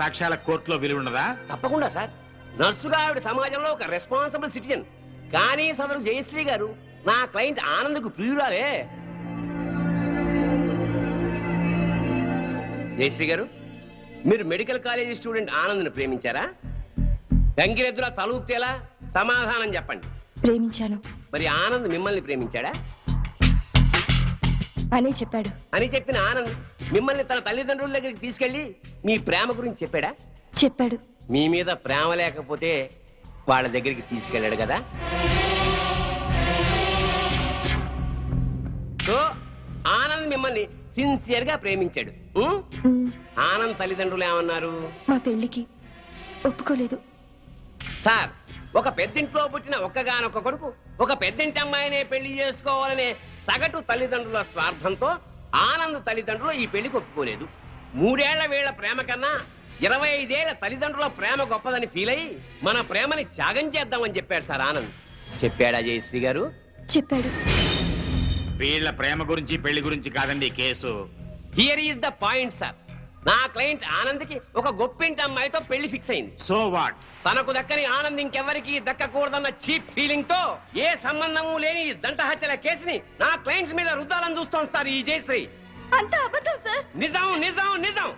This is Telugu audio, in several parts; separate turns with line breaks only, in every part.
సాక్ష్యాల కోర్టులో విలువ ఉండదా?
తప్పకుండా సార్. నర్సుగా ఆవిడ సమాజంలో ఒక రెస్పాన్సిబుల్ సిటిజన్. కానీ సదరు జయశ్రీ గారు నా క్లయింట్ ఆనంద్కు ప్రియురాలే. జయశ్రీ గారు, మీరు మెడికల్ కాలేజీ స్టూడెంట్ ఆనంద్ను ప్రేమించారా? గంగిరెద్దులా తలూపుతేలా సమాధానం చెప్పండి.
ప్రేమించాను.
మరి ఆనంద్ మిమ్మల్ని ప్రేమించాడా?
అనే చెప్పాడు.
అని చెప్పిన ఆనంద్ మిమ్మల్ని తన తల్లిదండ్రుల దగ్గరికి తీసుకెళ్లి మీ ప్రేమ గురించి చెప్పాడా?
చెప్పాడు.
మీ మీద ప్రేమ లేకపోతే వాళ్ళ దగ్గరికి తీసుకెళ్ళాడు కదా. సో ఆనంద్ మిమ్మల్ని సిన్సియర్ గా ప్రేమించాడు. ఆనంద్ తల్లిదండ్రులు ఏమన్నారు?
మా పెళ్లికి ఒప్పుకోలేదు.
సార్, ఒక పెద్దింట్లో పుట్టిన ఒక్కగానొక్క కొడుకు ఒక పెద్దింటి అమ్మాయినే పెళ్లి చేసుకోవాలనే సగటు తల్లిదండ్రుల స్వార్థంతో ఆనంద్ తల్లిదండ్రులు ఈ పెళ్లికి ఒప్పుకోలేదు. 3 ఏళ్ల వీళ్ల ప్రేమ కన్నా 25 ఏళ్ల తల్లిదండ్రుల ప్రేమ గొప్పదని ఫీల్ అయ్యి మన ప్రేమని త్యాగం చేద్దామని చెప్పాడు సార్ ఆనంద్. చెప్పాడా జయశ్రీ గారు?
చెప్పాడు.
వీళ్ళ ప్రేమ గురించి పెళ్లి గురించి కాదండి case.
Here is the point sir. నా క్లయింట్ ఆనంద్కి ఒక గొప్పింటి అమ్మాయితో పెళ్లి ఫిక్స్ అయింది.
So what?
తనకు దక్కని ఆనంద్ ఇంకెవరికి దక్కకూడదన్న చీప్ ఫీలింగ్ తో ఏ సంబంధము లేని దంట హత్యల కేసుని నా క్లయింట్స్ మీద రుద్దాలని చూస్తోంది సార్ ఈ జయశ్రీ.
అంత అబద్ధం సార్.
నిజం నిజం నిజం.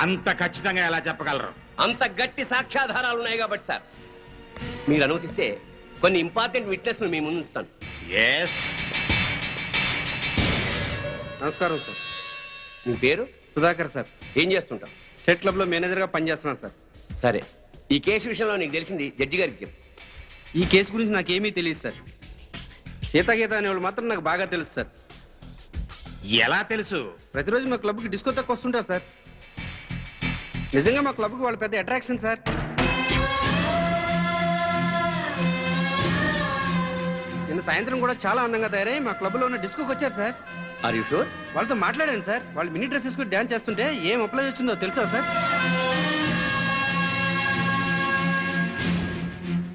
అంత ఖచ్చితంగా ఎలా చెప్పగలరు?
అంత గట్టి సాక్ష్యాధారాలు ఉన్నాయి కాబట్టి సార్, మీరు అనుమతిస్తే కొన్ని ఇంపార్టెంట్ విట్నెస్ మీ ముందు ఉంచుతాను.
ఎస్.
నమస్కారం సార్.
మీ పేరు?
సుధాకర్ సార్.
ఏం చేస్తుంటాం?
స్టేట్ క్లబ్ లో మేనేజర్ గా పనిచేస్తున్నాను సార్.
సరే, ఈ కేసు విషయంలో నీకు తెలిసింది జడ్జి గారికి చెప్పు.
ఈ కేసు గురించి నాకేమీ తెలియదు సార్. సీతాగీత అనేవాళ్ళు మాత్రం నాకు బాగా తెలుసు సార్.
ఎలా తెలుసు?
ప్రతిరోజు మా క్లబ్కి డిస్కో తక్కువ వస్తుంటారు సార్. నిజంగా మా క్లబ్కి వాళ్ళు పెద్ద అట్రాక్షన్ సార్. నిన్న సాయంత్రం కూడా చాలా అందంగా తయారై మా క్లబ్లో ఉన్న డిస్కోకి వచ్చారు సార్.
Are you sure?
వాళ్ళతో మాట్లాడాను సార్. వాళ్ళు మినీ డ్రెస్ వేసుకుని డ్యాన్స్ చేస్తుంటే ఏం అప్లై వచ్చిందో తెలుసా సార్?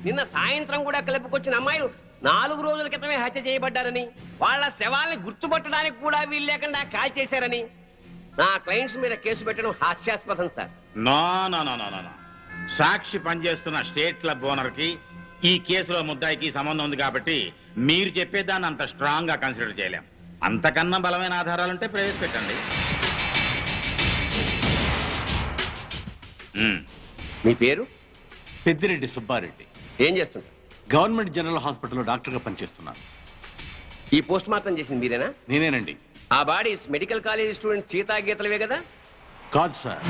నిన్న సాయంత్రం కూడా క్లబ్కి వచ్చిన అమ్మాయిలు 4 రోజుల క్రితమే హత్య చేయబడ్డారని, వాళ్ళ శవాల్ని గుర్తుపట్టడానికి కూడా వీలు లేకుండా కాల్ చేశారని నా క్లయింట్స్ మీద కేసు పెట్టడం హాస్యాస్పదం sir.
No no no no no. Sakshi పనిచేస్తున్న స్టేట్ క్లబ్ ఓనర్ కి ఈ కేసులో ముద్దాయికి సంబంధం ఉంది కాబట్టి మీరు చెప్పేదాన్ని అంత స్ట్రాంగ్ గా కన్సిడర్ చేయలేం. అంతకన్నా బలమైన ఆధారాలుంటే ప్రవేశపెట్టండి.
మీ పేరు?
పెద్దిరెడ్డి సుబ్బారెడ్డి.
ఏం చేస్తుంటారు?
గవర్నమెంట్ జనరల్ హాస్పిటల్లో డాక్టర్గా పనిచేస్తున్నాను.
ఈ పోస్ట్ మార్టం చేసింది మీరేనా?
నేనేనండి.
ఆ bodies medical college student Sita గీతలవే కదా?
కాదు సార్.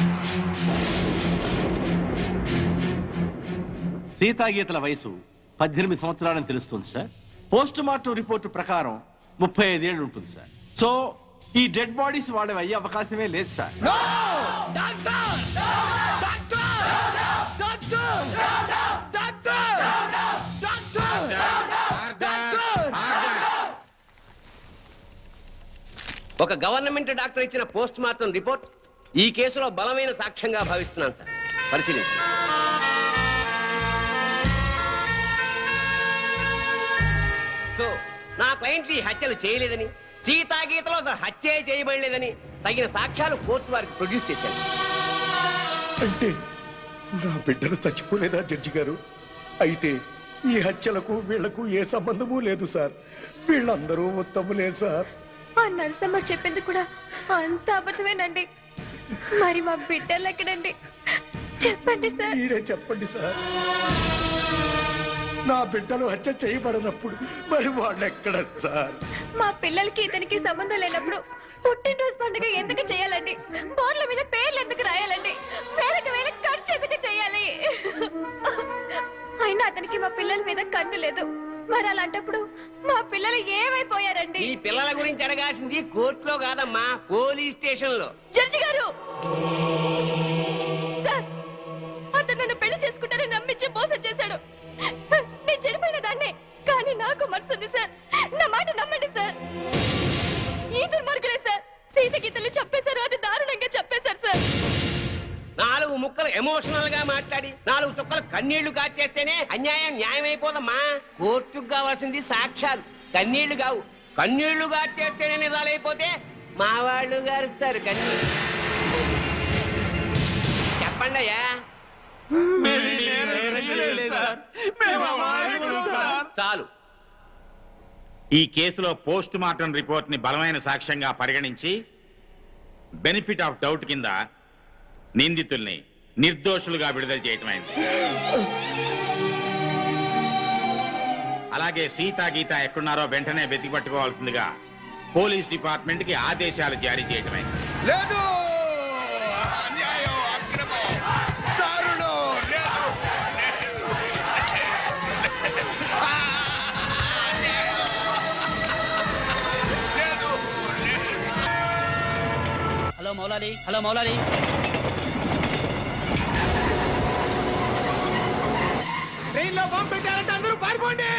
సీతాగీతల వయసు 18 సంవత్సరాలని తెలుస్తుంది సార్. పోస్ట్ మార్టం రిపోర్టు ప్రకారం 35 ఏళ్ళు ఉంటుంది సార్. సో ఈ డెడ్ బాడీస్ వాళ్ళవి అయ్యే అవకాశమే లేదు సార్.
ఒక గవర్నమెంట్ డాక్టర్ ఇచ్చిన పోస్ట్ మార్టం రిపోర్ట్ ఈ కేసులో బలమైన సాక్ష్యంగా భావిస్తున్నాను సార్. పరిశీలించండి. సో నా క్లయింట్ ఈ హత్యలు చేయలేదని, సీతాగీతలో హత్య చేయబడలేదని తగిన సాక్ష్యాలు కోర్టు వారికి ప్రొడ్యూస్ చేశాను.
అంటే నా బిడ్డలు చచ్చిపోలేదా జడ్జి గారు? అయితే ఈ హత్యలకు వీళ్లకు ఏ సంబంధమూ లేదు సార్. వీళ్ళందరూ ఉత్తములే సార్.
ఆ నరసమ్మ చెప్పింది కూడా అంత అబద్ధమేనండి. మరి మా బిడ్డలు ఎక్కడండి? చెప్పండి సార్.
మీరే చెప్పండి సార్. నా బిడ్డలు హత్య చేయబడినప్పుడు మరి వాళ్ళు ఎక్కడ సార్?
మా పిల్లలకి ఇతనికి సంబంధం లేనప్పుడు పుట్టినరోజు పండుగ ఎందుకు చేయాలండి? బోర్ల మీద పేర్లు ఎందుకు రాయాలండి? వేలకు వేలకు ఖర్చు ఎందుకు చేయాలి? అయినా అతనికి మా పిల్లల మీద కన్ను లేదు. మరి అలాంటప్పుడు మా పిల్లలు ఏమైపోయారండి?
ఈ పిల్లల గురించి అడగాల్సింది కోర్టులో కాదమ్మా, పోలీస్ స్టేషన్ లో.
జడ్జి గారు, సార్, అతను నన్ను పెళ్లి చేసుకుంటానని నమ్మించి మోసం చేశాడు. నేను చనిపోయిన దాన్నే, కానీ నాకు మనసుంది సార్. నా మాట నమ్మండి సార్. ఈ దుర్మార్గులే సార్ సీత గీతలు చెప్పేశారు. అది దారుణంగా చెప్పేశారు సార్.
4 ముక్కలు ఎమోషనల్ గా మాట్లాడి 4 చుక్కలు కన్నీళ్లు కాచేస్తేనే అన్యాయం న్యాయమైపోదమ్మా. కోర్టుకు కావాల్సింది సాక్ష్యాలు, కన్నీళ్లు కావు. కన్నీళ్లు కాచేస్తేనే నిజాలైపోతే మా వాళ్ళు గారుస్తారు కన్నీళ్ళు. చెప్పండి అయ్యా. చాలు.
ఈ కేసులో పోస్ట్ మార్టం రిపోర్ట్ ని బలమైన సాక్ష్యంగా పరిగణించి బెనిఫిట్ ఆఫ్ డౌట్ కింద నిందితుల్ని నిర్దోషులుగా విడుదల చేయటమైంది. అలాగే సీతా గీత ఎక్కడున్నారో వెంటనే వెతికి పట్టుకోవాల్సిందిగా పోలీస్ డిపార్ట్మెంట్ కి ఆదేశాలు జారీ చేయటమైంది.
లేదు, అన్యాయం, అక్రమం, దారుణం, లేదు, లేదు, లేదు.
Hello Maulali, hello Maulali.
ట్రైన్లో బాంబు పెట్టారంటే అందరూ పారిపోండి.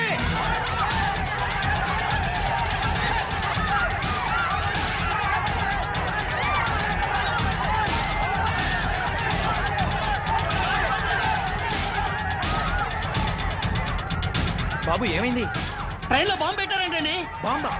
బాబు ఏమైంది? ట్రైన్లో బాంబు పెట్టారంటండి. బాంబా?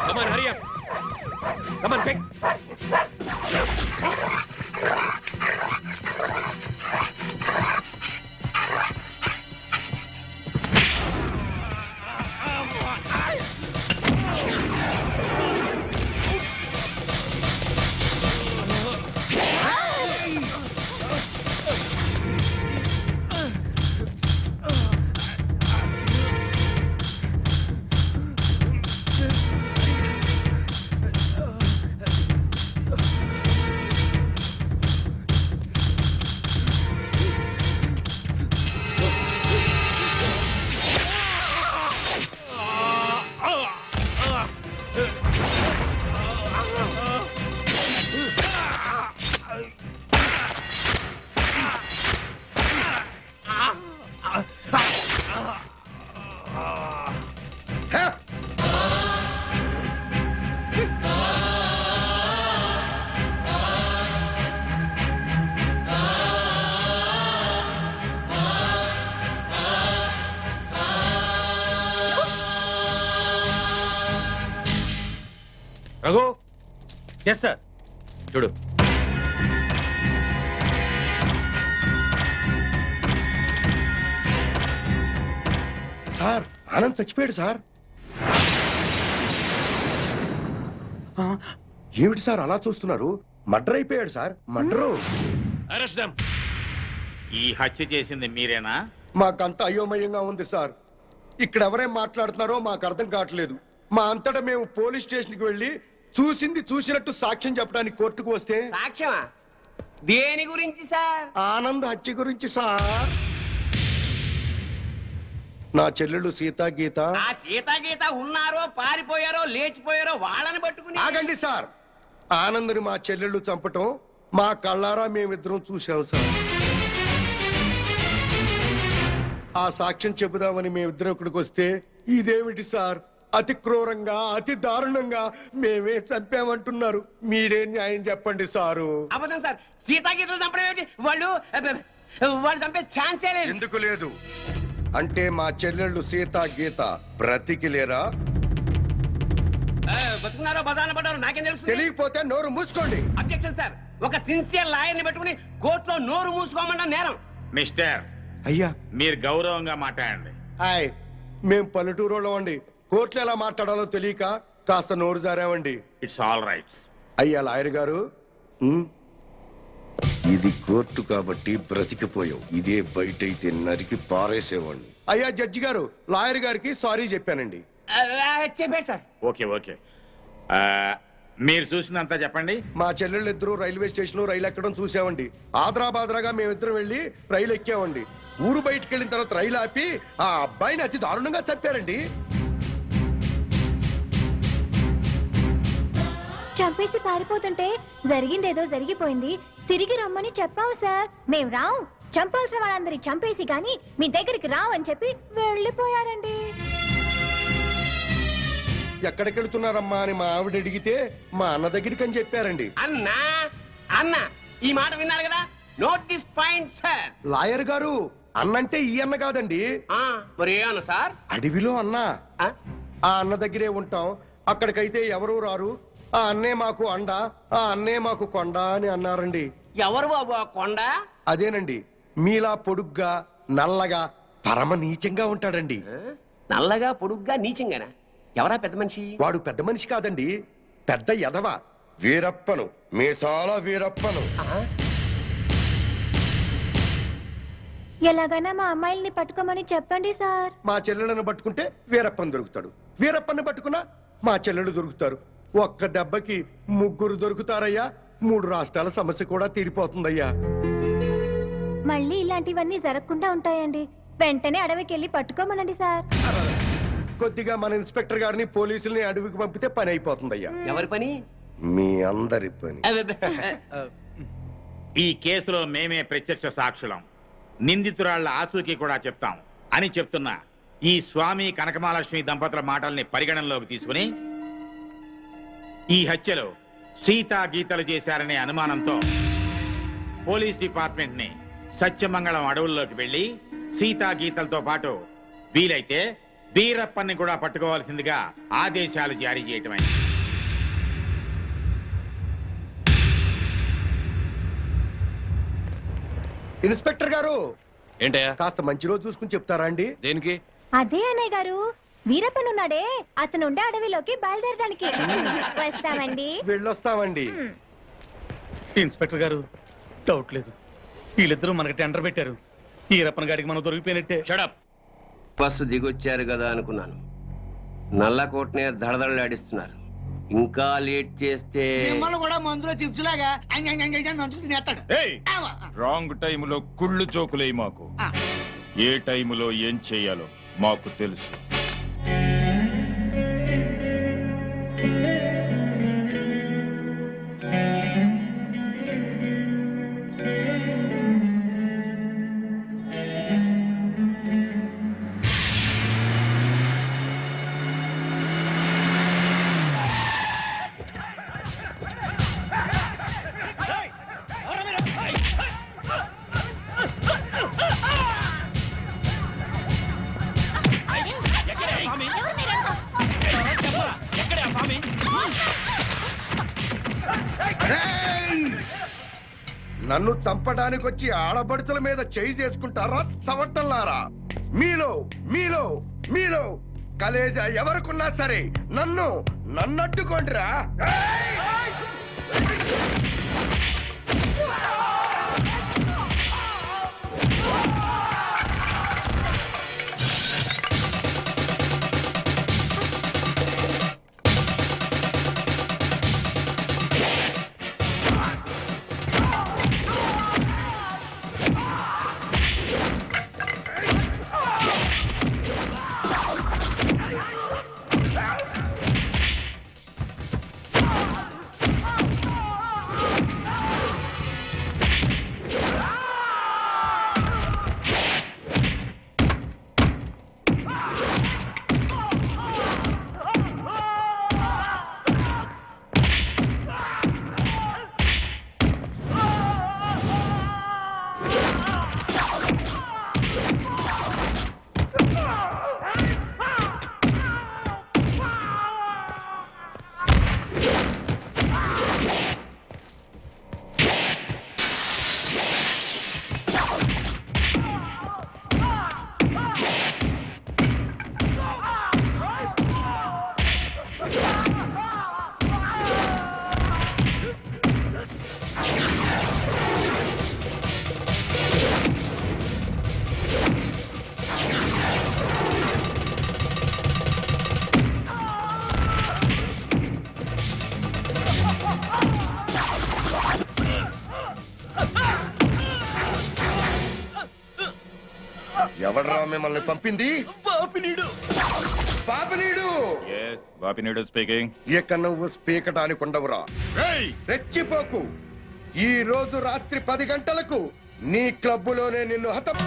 Come on, hurry up. Come on, quick.
Raghu, yes sir.
చూడు,
సార్ ఆనంద్ చచ్చిపోయాడు సార్. ఏమిటి సార్ అలా చూస్తున్నారు? మర్డర్ అయిపోయాడు సార్, మర్డరు.
Arrest them.
ఈ హత్య చేసింది మీరేనా?
మాకంత అయోమయంగా ఉంది సార్. ఇక్కడ ఎవరేం మాట్లాడుతున్నారో మాకు అర్థం కావట్లేదు. మా అంతటా మేము పోలీస్ స్టేషన్కి వెళ్ళి చూసింది చూసినట్టు సాక్ష్యం చెప్పడానికి కోర్టుకు వస్తే
సాక్ష్యమా? దేని గురించి సార్?
ఆనంద్ హత్య గురించి సార్. నా చెల్లెళ్ళు సీతా గీత.
ఆ సీతాగీత ఉన్నారో పారిపోయారో లేచిపోయారో వాళ్ళని పట్టుకుని.
ఆగండి సార్. ఆనంద్ని మా చెల్లెళ్ళు చంపటం మా కళ్ళారా మేమిద్దరం చూసాం సార్. ఆ సాక్ష్యం చెబుదామని మేమిద్దరం ఇక్కడికి వస్తే ఇదేమిటి సార్, అతి క్రూరంగా అతి దారుణంగా మేమే చంపామంటున్నారు. మీరే న్యాయం చెప్పండి సారు.
అబద్ధం సార్. సీతాగీతలు చంపడం ఏమిటి? వాళ్ళు చంపే ఛాన్సే లేదు.
ఎందుకు లేదు అంటే మా చెల్లెళ్ళు సీతా గీత బ్రతికి లేరా?
బతుకున్నారో బదాన పడ్డారో నాకేం తెలుసు.
తెలియకపోతే నోరు మూసుకోండి.
Objection sir. ఒక సిన్సియర్ లాయర్ని పెట్టుకుని కోర్టులో నోరు మూసుకోమన్నా నేరం.
మిస్టర్,
అయ్యా
మీరు గౌరవంగా మాట్లాడండి.
హాయ్, మేం పల్లెటూరులో అండి. కోర్టులో ఎలా మాట్లాడాలో తెలియక కాస్త నోరు జారామండి.
It's all right.
అయ్యా లాయర్ గారు, ఇది కోర్టు కాబట్టి బ్రతికిపోయావు. ఇదే బయట అయితే నరికి పారేసేవాడిని. అయ్యా జడ్జి గారు, లాయర్ గారికి సారీ చెప్పానండి.
చెప్పాడు సార్.
ఓకే ఓకే, మీరు చూసినంత చెప్పండి.
మా చెల్లెళ్ళు ఇద్దరు రైల్వే స్టేషన్ లో రైలు ఎక్కడం చూసామండి. ఆదరాబాదరాగా మేమిద్దరం వెళ్ళి రైలు ఎక్కామండి. ఊరు బయటకు వెళ్ళిన తర్వాత రైలు ఆపి ఆ అబ్బాయిని అతి దారుణంగా చంపారండి.
చంపేసి పారిపోతుంటే జరిగిందేదో జరిగిపోయింది, తిరిగి రమ్మని చెప్పావు సార్. మేం రావు, చంపాల్సిన వాళ్ళందరి చంపేసి గాని మీ దగ్గరికి రావని చెప్పి వెళ్ళిపోయారండి.
ఎక్కడికి వెళుతున్నారమ్మా అని మా ఆవిడ అడిగితే మా అన్న దగ్గరికి అని చెప్పారండి.
అన్నా అన్న ఈ మాట విన్నారు కదా. Notice point sir.
లాయర్ గారు, అన్నంటే ఈ అన్న కాదండి.
మరి ఏ అన్న సార్?
అడవిలో అన్న. ఆ అన్న దగ్గరే ఉంటాం. అక్కడికైతే ఎవరూ రారు. ఆ అన్నే మాకు అండ, ఆ అన్నే మాకు కొండ అని అన్నారండి.
ఎవరు బాబు ఆ కొండ?
అదేనండి, మీలా పొడుగ్గా నల్లగా పరమ నీచంగా ఉంటాడండి.
నల్లగా పొడుగ్గా నీచంగానా? ఎవరా పెద్ద మనిషి?
వాడు పెద్ద మనిషి కాదండి, పెద్ద ఎదవ. వీరప్పను, మీసాల వీరప్పను.
ఎలాగైనా మా అమ్మాయిల్ని పట్టుకోమని చెప్పండి సార్.
మా చెల్లెలను పట్టుకుంటే వీరప్పని దొరుకుతాడు, వీరప్పని పట్టుకున్నా మా చెల్లెలు దొరుకుతారు. ఒక్క దెబ్బకి ముగ్గురు దొరుకుతారయ్యా. 3 రాష్ట్రాల సమస్య కూడా తీరిపోతుందయ్యా.
మళ్ళీ ఇలాంటివన్నీ జరగకుండా ఉంటాయండి. వెంటనే అడవికి వెళ్ళి పట్టుకోమనండి సార్.
కొద్దిగా మన ఇన్స్పెక్టర్ గారిని పోలీసుల్ని అడవికి పంపితే పని అయిపోతుందయ్యా.
ఎవరి పని?
మీ అందరి పని.
ఈ కేసులో మేమే ప్రత్యక్ష సాక్షులం, నిందితురాళ్ల ఆచూకీ కూడా చెప్తాం అని చెప్తున్నా ఈ స్వామి కనకమహాలక్ష్మి దంపతుల మాటల్ని పరిగణనలోకి తీసుకుని ఈ హత్యలో సీతా గీతలు చేశారనే అనుమానంతో పోలీస్ డిపార్ట్మెంట్ ని సత్యమంగళం అడవుల్లోకి వెళ్లి సీతా గీతలతో పాటు వీలైతే వీరప్పన్ని కూడా పట్టుకోవాల్సిందిగా ఆదేశాలు జారీ చేయటమైంది.
ఇన్స్పెక్టర్ గారు,
ఏంటయ్యా?
కాస్త మంచి రోజు చూసుకుని చెప్తారా అండి?
దేనికి?
అదే అన్నయ్య గారు, వీరప్పనున్నాడే అతనుండే అడవిలోకి బయలుదేరడానికి వస్తామండి.
వెళ్ళొస్తామండి.
ఇన్స్పెక్టర్ గారు, డౌట్ లేదు, వీళ్ళిద్దరూ మనకి టెండర్ పెట్టారు. ఈ రప్పన గాడికి మనం దొరికిపోయినట్టే.
షడప్. బస్సు దిగొచ్చారు కదా అనుకున్నాను. నల్లకోటనే దడదడలాడిస్తున్నారు. ఇంకా లేట్ చేస్తే
కూడా మందులో చిప్స్ లాగా తినేస్తాడు.
రాంగ్ టైములో కుళ్ళు జోకులే మాకు. ఏ టైములో ఏం చెయ్యాలో మాకు తెలుసు.
నన్ను చంపడానికి వచ్చి ఆడబడుచుల మీద చేయి చేసుకుంటారా చవట్టల్లారా? మీలో మీలో మీలో కలేజా ఎవరికున్నా సరే నన్నట్టుకోండిరా. ఎవడరా మిమ్మల్ని పంపింది? పాపినీడు.
బాపినీడు స్పీకింగ్.
ఇక నువ్వు స్పీకటానికి ఉండవురా. రెచ్చిపోకు. ఈ రోజు రాత్రి 10 గంటలకు నీ క్లబ్బులోనే నిన్ను హతం.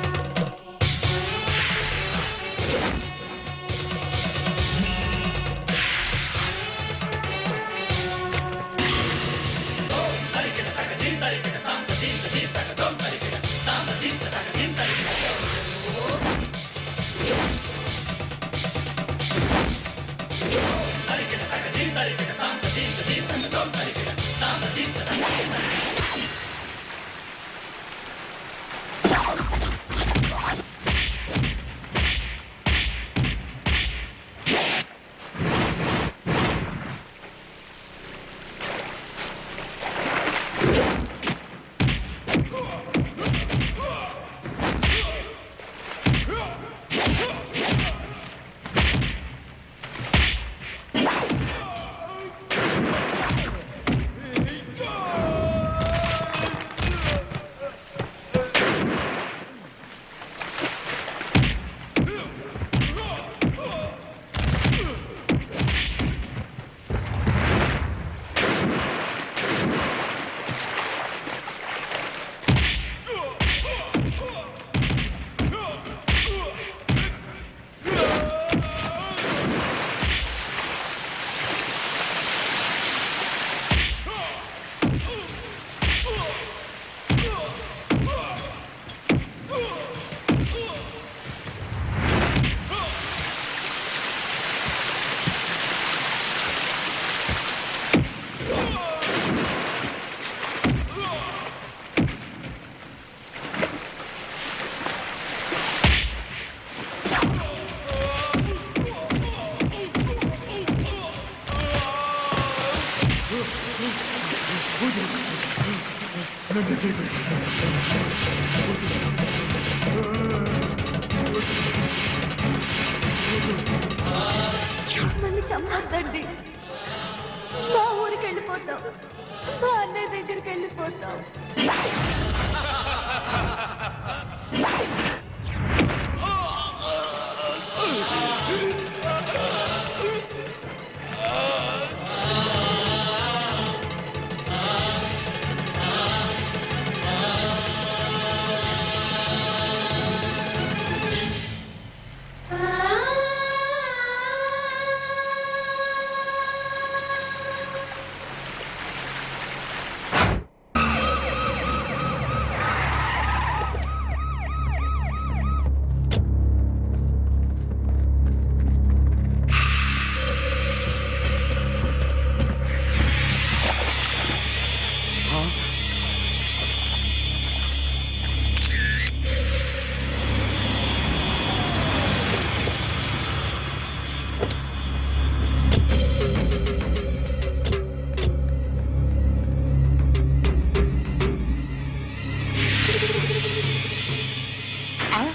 నన్ను చంపొద్దండి. మా ఊరికి వెళ్ళిపోతాం. మా అన్నయ్య దగ్గరికి వెళ్ళిపోతాం.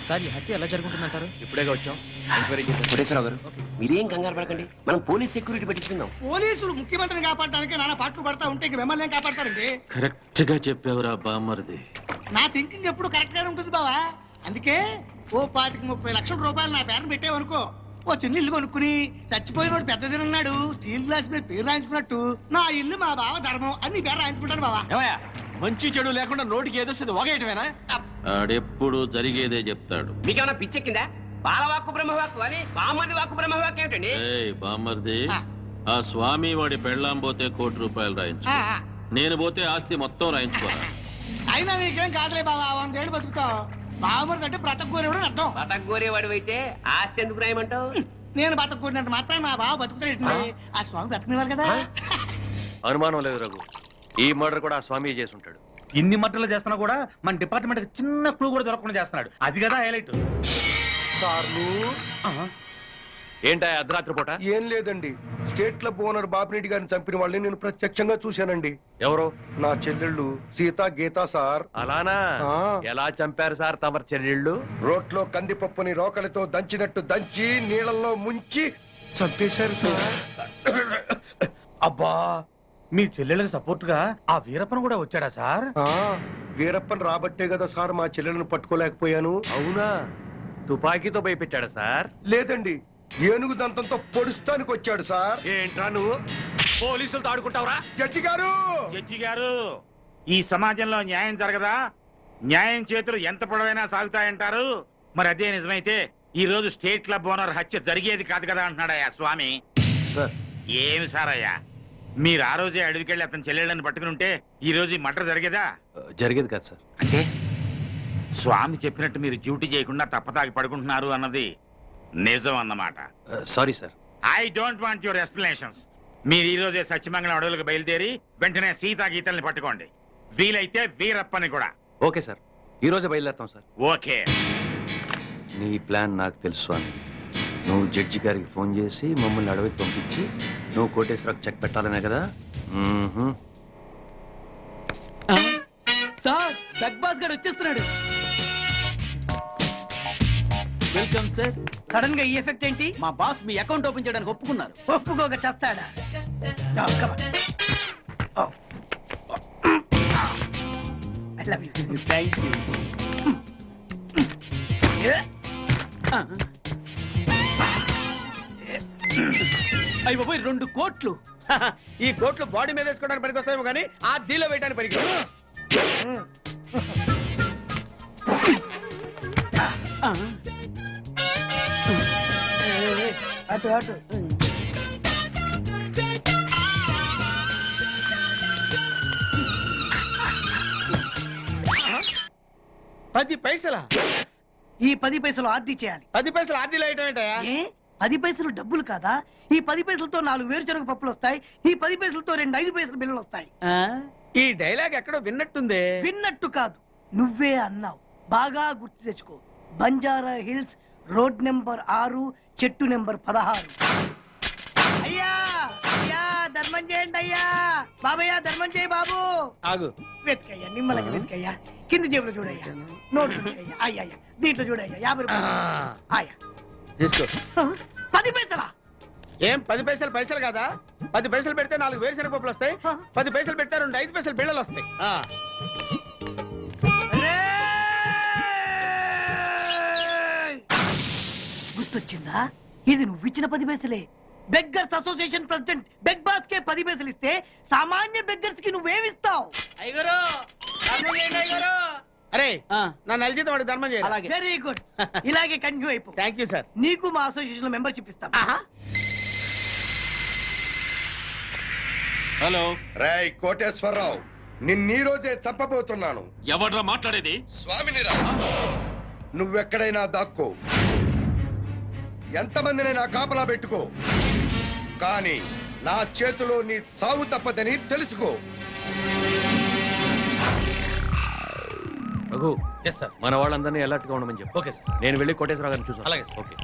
సార్ ఈ హత్య ఎలా జరుగుతుందంటారు? ఇప్పుడేగా వచ్చాం.
కోటేశ్వరరావు గారు మీరేం కంగారు పడకండి, మనం పోలీస్ సెక్యూరిటీ పెట్టించుకుందాం.
పోలీసులు ముఖ్యమంత్రిని కాపాడడానికి నానా పాటలు పడతా ఉంటే ఇంక మిమ్మల్ని ఏం కాపాడతారండి?
కరెక్ట్ గా చెప్పావురా బామ్మర్ది.
నా థింకింగ్ ఎప్పుడు కరెక్ట్ గానే ఉంటుంది బావా. అందుకే ఓ 25-30 లక్షల రూపాయలు నా పేరును పెట్టేవనుకో, ఓ చిన్న ఇల్లు కొనుక్కుని చచ్చిపోయినోడు పెద్దదినన్నాడు స్టీల్ గ్లాస్ మీద పేరు రాయించుకున్నట్టు నా ఇల్లు మా బావ ధర్మం అని నీ పేరు రాయించుకుంటాను బావా.
మంచి చెడు లేకుండా నోటికి ఏదొస్తుంది వాగేయటమేనా? ఆడెప్పుడు జరిగేదే చెప్తాడు.
మీకేమైనా పిచ్చెక్కిందా? బాలవాక్కు బ్రహ్మవాక్కు అని బామ్మది వాక్కు బ్రహ్మవాక్కు ఏమిటండి?
బామ్మర్ది, ఆ స్వామి వాడి పెళ్ళాం పోతే ₹1 కోటి రాయించు, నేను పోతే ఆస్తి మొత్తం రాయించుకోరా.
అయినా నీకేం కాదులే బావా, 100 ఏళ్ళు బతుకుతావు. బావమరిది అంటే బ్రతకూరేవాడు అని అర్థం.
బతకగోరేవాడు అయితే ఆస్తి ఎందుకు రాయమంటావు?
నేను బతకూరినంత మాత్రం మా బావ బతుకుతాడు. ఆ స్వామి బతకనివ్వాలి కదా.
అనుమానం లేదు రఘు, ఈ మర్డర్ కూడా ఆ స్వామి చేసి ఉంటాడు.
ఇన్ని మట్టలు చేస్తున్నా కూడా మన డిపార్ట్మెంట్ చిన్న క్లూ కూడా దొరకకుండా చేస్తున్నాడు. అది కదా హైలైట్.
ఏంటా అర్ధరాత్రి పూట?
ఏం లేదండి, స్టేట్ క్లబ్ ఓనర్ బాపిరెడ్డి గారిని చంపిన వాళ్ళని నేను ప్రత్యక్షంగా చూశానండి.
ఎవరు?
నా చెల్లెళ్ళు సీత గీత సార్.
అలానా? ఎలా చంపారు సార్ తమరి చెల్లెళ్ళు?
రోట్లో కందిపప్పుని రోకలితో దంచినట్టు దంచి నీళ్ళల్లో ముంచి చంపేశారు సార్.
అబ్బా, మీ చెల్లెళ్ళకి సపోర్ట్ గా ఆ వీరప్పన్ కూడా వచ్చాడా సార్?
వీరప్పన్ రాబట్టే కదా సార్ మా చెల్లెలను పట్టుకోలేకపోయాను.
అవునా? తుపాకీతో భయపెట్టాడా సార్?
లేదండి, ఏనుగు దంతంతో పొడుస్తానికి వచ్చాడు సార్.
ఏంట్రా నువ్వు పోలీసులతో ఆడుకుంటావురా?
జడ్జి గారు,
జడ్జి గారు, ఈ సమాజంలో న్యాయం జరగదా? న్యాయం చేతులు ఎంత పొడవైనా సాగుతాయంటారు. మరి అదే నిజమైతే ఈ రోజు స్టేట్ క్లబ్ ఓనర్ హత్య జరిగేది కాదు కదా అంటున్నాడయ్యా స్వామి.
సార్
ఏమి సారయ్యా, మీరు ఆ రోజే అడవికెళ్ళి అతను చెల్లెళ్ళని పట్టుకుని ఉంటే ఈ రోజు ఈ మర్డర్ జరిగేదా?
జరిగేది కాదు సార్.
అంటే స్వామి చెప్పినట్టు మీరు డ్యూటీ చేయకుండా తప్పతాగి పడుకుంటున్నారు అన్నది నిజం అన్నమాట.
Sorry sir.
I don't want your explanations. మీరు ఈ రోజే సత్యమంగళం అడవులకు బయలుదేరి వెంటనే సీతా గీతల్ని పట్టుకోండి. వీలైతే వీరప్పని కూడా.
ఓకే సార్, ఈ రోజే బయలుదేరుతాం సార్.
ఓకే.
నీ ప్లాన్ నాకు తెలుసు స్వామి. నువ్వు జడ్జి గారికి ఫోన్ చేసి మమ్మల్ని అడవికి పంపించి నువ్వు కోటేశ్వరకు చెక్ పెట్టాలనే కదా?
సార్ బిగ్ బాస్ గారు వచ్చేస్తున్నాడు. Welcome sir. సడన్ గా ఈ ఎఫెక్ట్ ఏంటి? మా బాస్ మీ అకౌంట్ ఓపెన్ చేయడానికి ఒప్పుకున్నారు. ఒప్పుకోక చేస్తాడా? Thank you. అయ్యి బాబోయ్, 2 కోట్లు.
ఈ కోట్లు బాడీ మీద వేసుకోవడానికి పనికి వస్తాయేమో కానీ ఆ దీలో వేయడానికి పనికి
అటు అటు.
$10 పైసలా?
ఈ 10 పైసలు ఆర్డీ చేయాలి.
10 పైసలు ఆర్డీలో వేయటం ఏంటయా?
ఏ 10 పైసలు డబ్బులు కాదా? ఈ 10 పైసలతో 4 వేరుశనగ పప్పులు వస్తాయి. ఈ 10 పైసలతో 2 5 పైసలు బిల్లులు వస్తాయి.
ఈ డైలాగ్ ఎక్కడో విన్నట్టుంది.
విన్నట్టు కాదు, నువ్వే అన్నావు. బాగా గుర్తు తెచ్చుకో. బంజారా హిల్స్, రోడ్ నెంబర్ 6, చెట్టు నెంబర్ 16. అయ్యా అయ్యా ధర్మం చేయండి అయ్యా. బాబయ్య ధర్మం చేయి బాబు.
ఆగు.
వెతికయ్యా, నిమ్మలకి వెతికయ్యా. కింది జేబులో చూడయ్యా. నోట్లు చూడయ్యా. అయ్యా దీంట్లో చూడయ్యా. 50 రూపాయలు. అయ్యా
తీసుకో.
10 పైసలా?
ఏం 10 పైసలు పైసలు కాదా? 10 పైసలు పెడితే 4 వేరుశనగ పప్పులు వస్తాయి. 10 పైసలు పెడితే 2 5 పైసలు బిళ్ళలు వస్తాయి.
గుర్తొచ్చిందా? ఇది నువ్వు ఇచ్చిన 10 పైసలే. Beggars association president big boss కే 10 పైసలు ఇస్తే సామాన్య బెగ్గర్స్ కి నువ్వేమిస్తావు?
అరే నా నలిజితం వాడికి ధర్మం చేయాలి.
Very good. ఇలాగే కంటిన్యూ అయిపో.
Thank you sir.
నీకు మా అసోసియేషన్ లో మెంబర్షిప్ ఇస్తాం.
హలో.
రేయ్ కోటేశ్వరరావు, నిన్నీ రోజే చంపబోతున్నాను.
ఎవడ్రా మాట్లాడేది?
స్వామినిరా, నువ్వెక్కడైనా దాక్కో, ఎంతమందినైనా కాపలా పెట్టుకో, కానీ నా చేతిలో నీ సావు తప్పదని తెలుసుకో.
రఘు, మన వాళ్ళందరినీ అలర్ట్ గా ఉండమని చెప్పు. Okay sir. నేను వెళ్ళి కోటేశ్వరరావు గారిని చూసాను. అలాగే. ఓకే.